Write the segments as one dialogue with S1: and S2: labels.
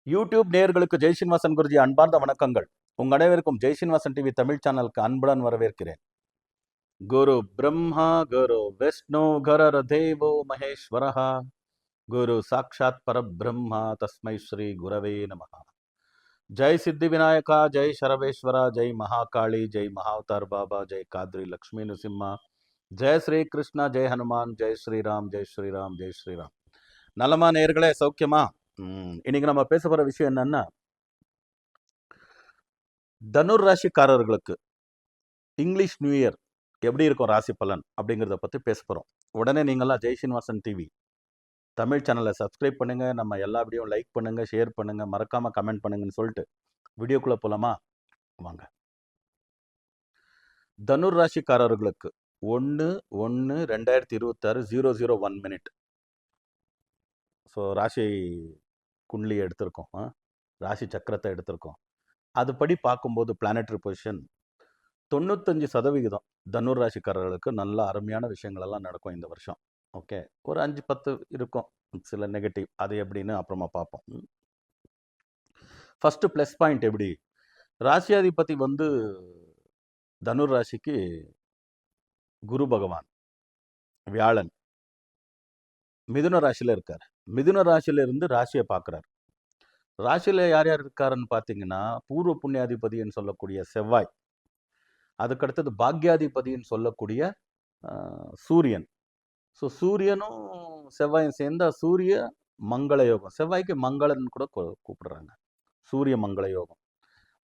S1: YouTube நேயர்களுக்கு ஜெய் ஸ்ரீனிவாசன் குருஜி அன்பார்ந்த வணக்கங்கள். உங்கள் அனைவருக்கும் ஜெய் ஸ்ரீனிவாசன் டிவி தமிழ் சேனலுக்கு அன்புடன் வரவேற்கிறேன். குரு பிரம்மா குரு விஷ்ணு குரர் தேவோ மகேஸ்வரஹா குரு சாக்ஷாத் பரபிரம்மா தஸ்மை ஸ்ரீ குரவே நமஹ. ஜெய் சித்தி விநாயகா, ஜெய் சரவேஸ்வரா, ஜெய் மகாகாளி, ஜெய் மகாவதார் பாபா, ஜெய் காத்ரி லக்ஷ்மி நரசிம்மா, ஜெய் ஸ்ரீ கிருஷ்ணா, ஜெய் ஹனுமான், ஜெய் ஸ்ரீராம், ஜெய் ஸ்ரீராம், ஜெய் ஸ்ரீராம். நலமா நேயர்களே, சௌக்கியமா? இன்னைக்கு நம்ம பேச போற விஷயம் என்னன்னா, தனுர் ராசிக்காரர்களுக்கு இங்கிலீஷ் நியூ இயர் எப்படி இருக்கும் ராசி பலன் அப்படிங்கிறத பற்றி பேச போகிறோம். உடனே நீங்களாம் ஜெய் ஸ்ரீனிவாசன் டிவி தமிழ் சேனலை சப்ஸ்கிரைப் பண்ணுங்க, நம்ம எல்லா வீடியோ லைக் பண்ணுங்க, ஷேர் பண்ணுங்க, மறக்காம கமெண்ட் பண்ணுங்கன்னு சொல்லிட்டு வீடியோக்குள்ள போலாமா? வாங்க. தனுர் ராசிக்காரர்களுக்கு 1/1/2026 001 மினிட். ஸோ ராசி குண்ட்லி எடுத்திருக்கோம், ராசி சக்கரத்தை எடுத்திருக்கோம். அதுபடி பார்க்கும்போது பிளானட்டரி பொசிஷன் 95% தனுர் ராசிக்காரர்களுக்கு நல்ல அருமையான விஷயங்கள் எல்லாம் நடக்கும் இந்த வருஷம். ஓகே, ஒரு 5-10 இருக்கும் சில நெகட்டிவ், அது எப்படின்னு அப்புறமா பார்ப்போம். ஃபர்ஸ்ட் ப்ளஸ் பாயிண்ட் எப்படி, ராசியாதிபதி தனுர் ராசிக்கு குரு பகவான் வியாழன் மிதுன ராசியில் இருக்கார். மிதுன ராசியில இருந்து ராசியை பார்க்குறார். ராசியில் யார் யார் இருக்காருன்னு பார்த்தீங்கன்னா, பூர்வ புண்ணியாதிபதின்னு சொல்லக்கூடிய செவ்வாய், அதுக்கடுத்தது பாக்யாதிபதின்னு சொல்லக்கூடிய சூரியன். ஸோ சூரியனும் செவ்வாயும் சேர்ந்தா சூரிய மங்கள யோகம். செவ்வாய்க்கு மங்களன் கூட கூப்பிடுறாங்க, சூரிய மங்கள யோகம்.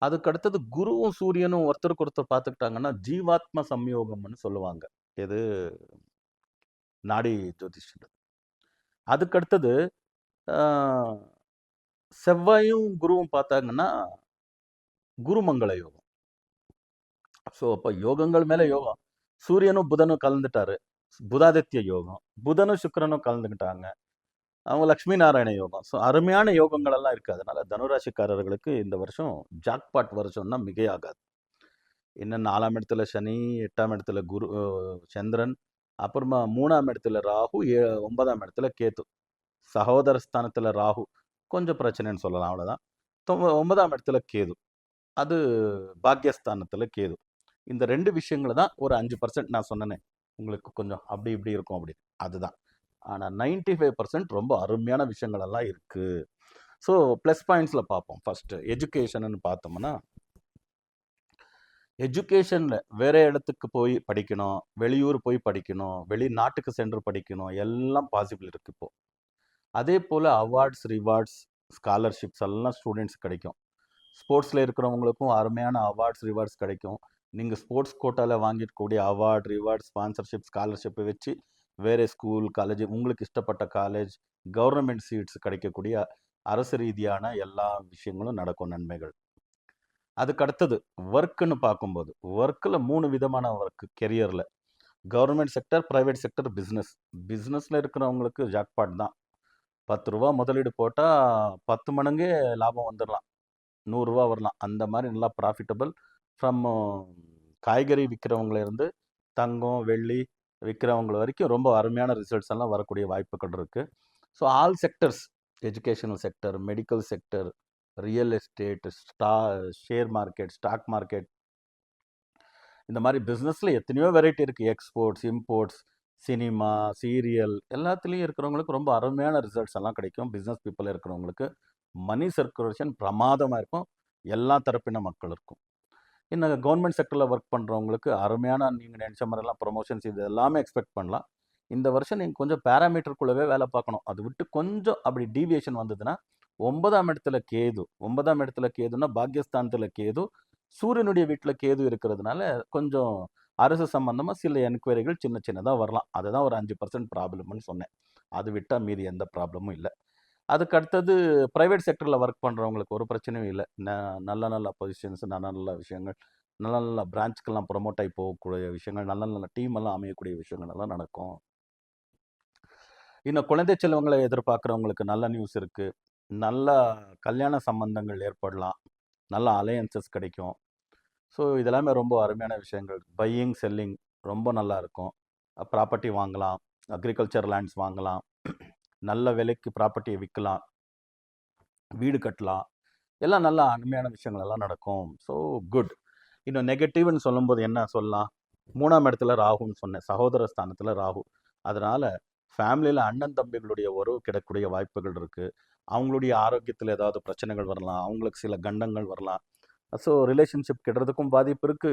S1: அதுக்கு அடுத்தது குருவும் சூரியனும் ஒருத்தருக்கு ஒருத்தர் பார்த்துக்கிட்டாங்கன்னா ஜீவாத்ம சம்யோகம்னு சொல்லுவாங்க, எது நாடி ஜோதிஷம். அதுக்கு அடுத்தது செவ்வாயும் குருவும் பார்த்தாங்கன்னா குருமங்கள யோகம். ஸோ அப்போ யோகங்கள் மேலே யோகம். சூரியனும் புதனும் கலந்துட்டாரு, புதாதித்ய யோகம். புதனும் சுக்கிரனும் கலந்துக்கிட்டாங்க, அவங்க லக்ஷ்மி நாராயண யோகம். ஸோ அருமையான யோகங்கள் எல்லாம் இருக்குது. அதனால தனுராசிக்காரர்களுக்கு இந்த வருஷம் ஜாக்பாட் வருஷம்னா மிகையாகாது. இன்னும் 4ஆம் இடத்துல சனி, 8ஆம் இடத்துல குரு சந்திரன், அப்புறமா 3ஆம் இடத்துல ராகு, 9ஆம் இடத்துல கேத்து. சகோதர ஸ்தானத்தில் ராகு கொஞ்சம் பிரச்சனைன்னு சொல்லலாம், அவ்வளோதான். 9ஆம் இடத்துல கேது, அது பாக்யஸ்தானத்தில் கேது. இந்த 2 விஷயங்களை தான் ஒரு 5% நான் சொன்னேன் உங்களுக்கு, கொஞ்சம் அப்படி இப்படி இருக்கும் அப்படி, அதுதான். ஆனால் 95% ரொம்ப அருமையான விஷயங்கள் எல்லாம் இருக்கு. ஸோ ப்ளஸ் பாயிண்ட்ஸில் பார்ப்போம். ஃபர்ஸ்ட் எஜுகேஷன் பார்த்தோம்னா, எஜுகேஷனில் வேற இடத்துக்கு போய் படிக்கணும், வெளியூர் போய் படிக்கணும், வெளிநாட்டுக்கு சென்று படிக்கணும், எல்லாம் பாசிபிள் இருக்கு இப்போ. அதே போல் அவார்ட்ஸ், ரிவார்ட்ஸ், ஸ்காலர்ஷிப்ஸ் எல்லாம் ஸ்டூடெண்ட்ஸ் கிடைக்கும். ஸ்போர்ட்ஸில் இருக்கிறவங்களுக்கும் அருமையான அவார்ட்ஸ், ரிவார்ட்ஸ் கிடைக்கும். நீங்கள் ஸ்போர்ட்ஸ் கோட்டாவில் வாங்கிக்கக்கூடிய அவார்ட், ரிவார்ட், ஸ்பான்சர்ஷிப், ஸ்காலர்ஷிப்பை வச்சு வேறு ஸ்கூல், காலேஜ், உங்களுக்கு இஷ்டப்பட்ட காலேஜ், கவர்மெண்ட் சீட்ஸ் கிடைக்கக்கூடிய அரசு ரீதியான எல்லா விஷயங்களும் நடக்கும், நன்மைகள். அதுக்கு அடுத்தது ஒர்க்குன்னு பார்க்கும்போது, ஒர்க்கில் 3 விதமான ஒர்க்கு கெரியரில்: government sector, private sector, business. பிஸ்னஸில் இருக்கிறவங்களுக்கு ஜாக்பாட் தான். 10 ரூபா முதலீடு போட்டால் 10 மடங்கே லாபம் வந்துடலாம், 100 ரூபா வரலாம். அந்த மாதிரி நல்லா ப்ராஃபிட்டபிள். ஃப்ரம் காய்கறி விற்கிறவங்களேருந்து தங்கம், வெள்ளி விற்கிறவங்க வரைக்கும் ரொம்ப அருமையான ரிசல்ட்ஸ் எல்லாம் வரக்கூடிய வாய்ப்புகள் இருக்குது. So all sectors, educational sector, medical sector, real estate, share market, stock market, இந்த மாதிரி பிஸ்னஸில் எத்தனையோ வெரைட்டி இருக்குது. எக்ஸ்போர்ட்ஸ், இம்போர்ட்ஸ், சினிமா, சீரியல், எல்லாத்துலேயும் இருக்கிறவங்களுக்கு ரொம்ப அருமையான ரிசல்ட்ஸ் எல்லாம் கிடைக்கும். பிஸ்னஸ் பீப்புள் இருக்கிறவங்களுக்கு மணி சர்க்குலேஷன் பிரமாதமாக இருக்கும், எல்லா தரப்பின மக்கள் இருக்கும். இன்னும் கவர்மெண்ட் செக்டரில் ஒர்க் பண்ணுறவங்களுக்கு அருமையான, நீங்கள் நினச்ச மாதிரிலாம் ப்ரொமோஷன்ஸ் இது எல்லாமே எக்ஸ்பெக்ட் பண்ணலாம். இந்த வருஷம் நீங்கள் கொஞ்சம் பேராமீட்டருக்குள்ளவே வேலை பார்க்கணும். அது விட்டு கொஞ்சம் அப்படி டீவியேஷன் வந்ததுன்னா, 9ஆம் இடத்துல கேது. 9ஆம் இடத்துல கேதுன்னா பாக்யஸ்தானத்தில் கேது, சூரியனுடைய வீட்டில் கேது இருக்கிறதுனால கொஞ்சம் அரசு சம்பந்தமாக சில என்கொயரிகள் சின்ன சின்னதாக வரலாம். அதுதான் ஒரு 5% ப்ராப்ளம்னு சொன்னேன். அது விட்டால் மீதி எந்த ப்ராப்ளமும் இல்லை. அதுக்கு அடுத்தது ப்ரைவேட் செக்டரில் ஒர்க் பண்ணுறவங்களுக்கு ஒரு பிரச்சனையும் இல்லை. நல்ல நல்ல பொசிஷன்ஸ், நல்ல நல்ல விஷயங்கள், நல்ல நல்ல பிரான்ச்சுக்கெல்லாம் ப்ரொமோட் ஆகி போகக்கூடிய விஷயங்கள், நல்ல நல்ல டீம் எல்லாம் அமையக்கூடிய விஷயங்கள் எல்லாம் நடக்கும். இன்னும் குழந்தை செல்வங்களை எதிர்பார்க்குறவங்களுக்கு நல்ல நியூஸ் இருக்குது. நல்ல கல்யாண சம்பந்தங்கள் ஏற்படலாம், நல்ல அலையன்சஸ் கிடைக்கும். ஸோ இதெல்லாமே ரொம்ப அருமையான விஷயங்கள். பையிங், செல்லிங் ரொம்ப நல்லா இருக்கும். ப்ராப்பர்ட்டி வாங்கலாம், அக்ரிகல்ச்சர் லேண்ட்ஸ் வாங்கலாம், நல்ல விலைக்கு ப்ராப்பர்ட்டியை விற்கலாம். வீடு கட்டலாம். எல்லாம் நல்ல அருமையான விஷயங்கள் எல்லாம் நடக்கும். So good. இன்னும் நெகட்டிவ்னு சொல்லும்போது என்ன சொல்லலாம்? 3ஆம் இடத்துல ராகுன்னு சொன்னேன். சகோதர ஸ்தானத்துல ராகு. அதனால ஃபேமிலியில அண்ணன் தம்பிகளுடைய உறவு கெடக்கூடிய வாய்ப்புகள் இருக்கு. அவங்களுடைய ஆரோக்கியத்துல ஏதாவது பிரச்சனைகள் வரலாம். அவங்களுக்கு சில கண்டங்கள் வரலாம். ஸோ ரிலேஷன்ஷிப் கெடுறதுக்கும் பாதிப்பு இருக்கு.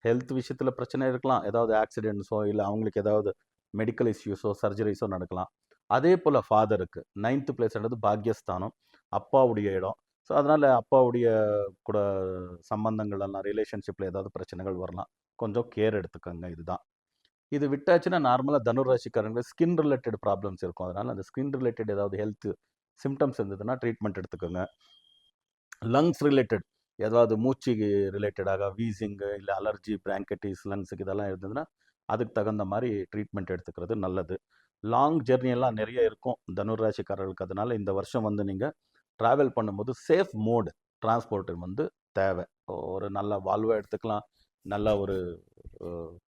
S1: ஹெல்த் விஷயத்துல பிரச்சனை இருக்கலாம். ஏதாவது ஆக்சிடென்ட்ஸோ இல்ல அவங்களுக்கு ஏதாவது மெடிக்கல் இஷ்யூஸோ, சர்ஜரிஸோ நடக்கலாம். அதே போல ஃபாதருக்கு 9th பிளேஸ்ன்றது பாக்கியஸ்தானம். அப்பாவுடைய இடம். ஸோ அதனால அப்பாவுடைய கூட சம்பந்தங்கள் எல்லாம் ரிலேஷன்ஷிப்ல ஏதாவது பிரச்சனைகள் வரலாம். கொஞ்சம் கேர் எடுத்துக்கோங்க. இதுதான். இது விட்டாச்சுன்னா நார்மலா தனுர் ராசிக்காரங்களுக்கு ஸ்கின் ரிலேட்டட் ப்ராப்ளம்ஸ் இருக்கும். அதனால அந்த ஸ்கின் ரிலேட்டட் ஏதாவது ஹெல்த் சிம்டம்ஸ் இருந்ததுன்னா ட்ரீட்மெண்ட் எடுத்துக்கோங்க. லங்ஸ் ரிலேட்டட் ஏதாவது மூச்சு ரிலேட்டடாக வீசிங்கு இல்லை அலர்ஜி பிராங்கட்டிஸ் லங்ஸுக்கு இதெல்லாம் இருந்ததுன்னா அதுக்கு தகுந்த மாதிரி ட்ரீட்மெண்ட் எடுத்துக்கிறது நல்லது. லாங் ஜெர்னி எல்லாம் நிறைய இருக்கும் தனுர் ராசிக்காரர்களுக்கு. அதனால இந்த வருஷம் வந்து நீங்கள் ட்ராவல் பண்ணும்போது சேஃப் மோடு டிரான்ஸ்போர்ட் வந்து தேவை. ஒரு நல்ல வால்வோ எடுத்துக்கலாம், நல்ல ஒரு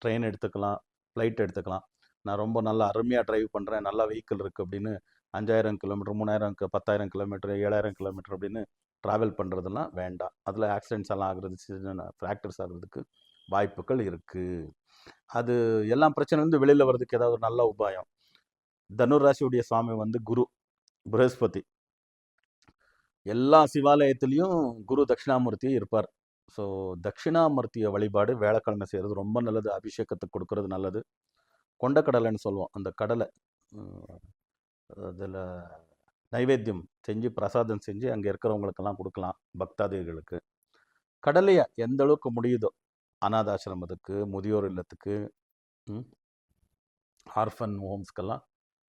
S1: ட்ரெயின் எடுத்துக்கலாம், ஃப்ளைட் எடுத்துக்கலாம். நான் ரொம்ப நல்லா அருமையாக டிரைவ் பண்ணுறேன், நல்ல வெஹிக்கிள் இருக்குது அப்படின்னு 5000 கிலோமீட்டர் 3000 10,000 கிலோமீட்டர் 7000 கிலோமீட்டர் அப்படின்னு ட்ராவல் பண்ணுறதெல்லாம் வேண்டாம். அதில் ஆக்சிடென்ட்ஸ் எல்லாம் ஆகுறது, சின்ன ஃப்ராக்சர்ஸ் ஆகுறதுக்கு வாய்ப்புகள் இருக்குது. அது எல்லாம் பிரச்சனை வந்து வெளியில் வர்றதுக்கு ஏதாவது ஒரு நல்ல உபாயம். தனுர் ராசியுடைய சுவாமி வந்து குரு ப்ரஹஸ்பதி. எல்லா சிவாலயத்திலையும் குரு தட்சிணாமூர்த்தி இருப்பார். ஸோ தட்சிணாமூர்த்திய வழிபாடு வேலைக்கிழமை செய்கிறது ரொம்ப நல்லது. அபிஷேகத்துக்கு கொடுக்கறது நல்லது. கொண்டக்கடலைன்னு சொல்லுவோம். அந்த கடலை அதில் நைவேத்தியம் செஞ்சு பிரசாதம் செஞ்சு அங்கே இருக்கிறவங்களுக்கெல்லாம் கொடுக்கலாம், பக்தாதிகளுக்கு. கடலையை எந்த அளவுக்கு முடியுதோ அனாதாசிரமத்துக்கு, முதியோர் இல்லத்துக்கு, ஆர்ஃபன் ஹோம்ஸ்க்கெல்லாம்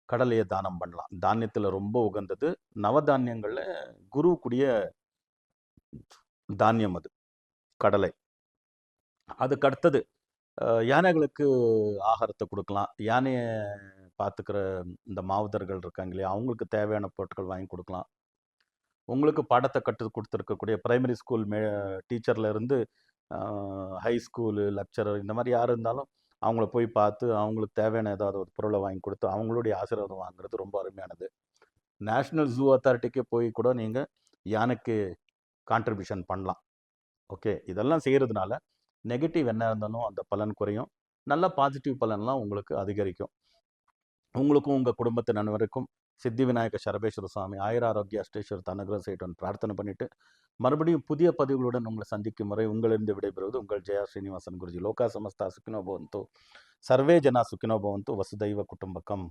S1: கடலையை தானம் பண்ணலாம். தானியத்தில் ரொம்ப உகந்தது. நவதானியங்களில் குரு கூடிய தானியம் அது கடலை. அதுக்கு அடுத்தது யானைகளுக்கு ஆகாரத்தை கொடுக்கலாம். யானையை பார்த்துக்கிற இந்த மாவுதர்கள் இருக்காங்க இல்லையா, அவங்களுக்கு தேவையான பொருட்கள் வாங்கி கொடுக்கலாம். உங்களுக்கு பாடத்தை கற்றுக் கொடுத்துருக்கக்கூடிய பிரைமரி ஸ்கூல் டீச்சரில் இருந்து ஹை ஸ்கூலு லெக்சரர் இந்த மாதிரி யார் இருந்தாலும் அவங்கள போய் பார்த்து அவங்களுக்கு தேவையான ஏதாவது ஒரு பொருளை வாங்கி கொடுத்து அவங்களுடைய ஆசீர்வாதம் வாங்குறது ரொம்ப அருமையானது. நேஷ்னல் ஜூ அத்தாரிட்டிக்கே போய் கூட நீங்கள் யானைக்கு கான்ட்ரிபியூஷன் பண்ணலாம். ஓகே, இதெல்லாம் செய்கிறதுனால நெகட்டிவ் என்ன இருந்தாலும் அந்த பலன் குறையும், நல்ல பாசிட்டிவ் பலன்லாம் உங்களுக்கு அதிகரிக்கும். உங்களுக்கும் உங்கள் குடும்பத்தின் அனைவருக்கும் சித்தி விநாயக சரபேஸ்வர சுவாமி ஆயுர ஆரோக்கிய அஷ்டேஸ்வரத்தை அனுகிரகம் செய்யட்டும் பிரார்த்தனை பண்ணிட்டு மறுபடியும் புதிய பதிவுகளுடன் உங்களை சந்திக்கும் முறை உங்களிருந்து விடைபெறுவது உங்கள் ஜெயா ஸ்ரீனிவாசன் குருஜி. லோகா சமஸ்தா சுக்கினோ பவந்து, சர்வே ஜனா சுக்கினோ பவந்து, வசுதைவ குடும்பக்கம்.